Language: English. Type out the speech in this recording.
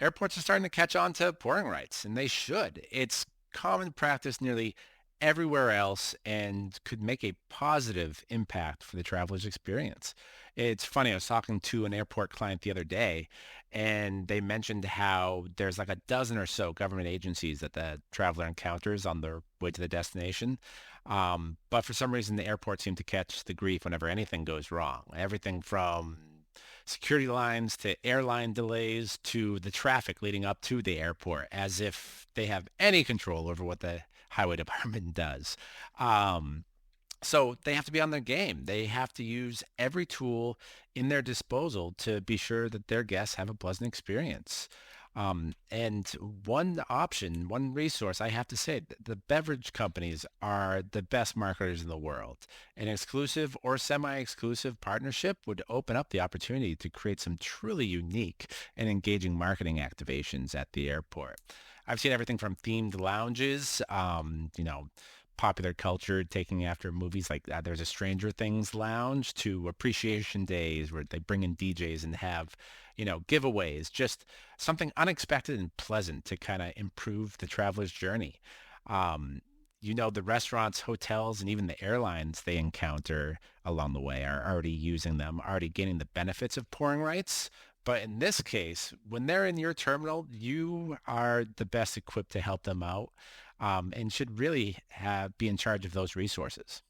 Airports are starting to catch on to pouring rights, and they should. It's common practice nearly everywhere else and could make a positive impact for the traveler's experience. It's funny, I was talking to an airport client the other day, and they mentioned how there's like a dozen or so government agencies that the traveler encounters on their way to the destination. But for some reason, the airport seem to catch the grief whenever anything goes wrong. Everything from security lines to airline delays to the traffic leading up to the airport, as if they have any control over what the highway department does. Um, so they have to be on their game. They have to use every tool in their disposal to be sure that their guests have a pleasant experience. And one option, one resource, I have to say, the beverage companies are the best marketers in the world. An exclusive or semi-exclusive partnership would open up the opportunity to create some truly unique and engaging marketing activations at the airport. I've seen everything from themed lounges, popular culture taking after movies like there's a Stranger Things lounge to appreciation days where they bring in DJs and have, giveaways, just something unexpected and pleasant to kind of improve the traveler's journey. Um, the restaurants, hotels, and even the airlines they encounter along the way are already using them, already gaining the benefits of pouring rights. But in this case, when they're in your terminal, you are the best equipped to help them out and should really be in charge of those resources.